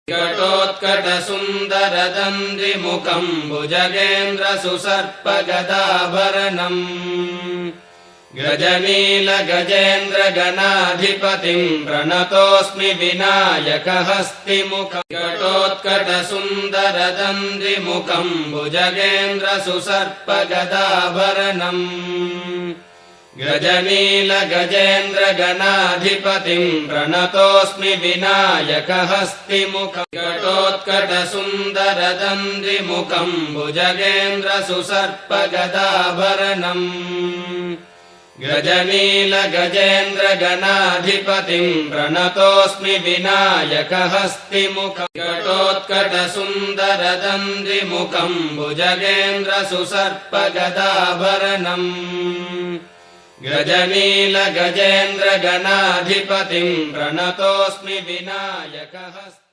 घटोत्कटसुन्दरदन्दिमुखम् भुजगेन्द्रसुसर्पगदाभरणम् गजनीलगजेन्द्रगणाधिपतिम् प्रणतोऽस्मि विनायकहस्तिमुखम् घटोत्कटसुन्दरदन्दिमुखम् भुजगेन्द्रसुसर्पगदाभरणम् गजनीलगजेन्द्रगणाधिपतिम् प्रणतोऽस्मि विनायकहस्तिमुखम् घटोत्कटसुन्दरदन्दिमुखम् भुजगेन्द्रसुसर्पगदाभरणम् गजनीलगजेन्द्रगणाधिपतिम् प्रणतोऽस्मि विनायकहस्तिमुखम् घटोत्कटसुन्दरदन्दिमुखम् भुजगेन्द्रसुसर्पगदाभरणम् गजनीलगजेन्द्रगणाधिपतिम् प्रणतोऽस्मि विनायकहस्तिमुखम्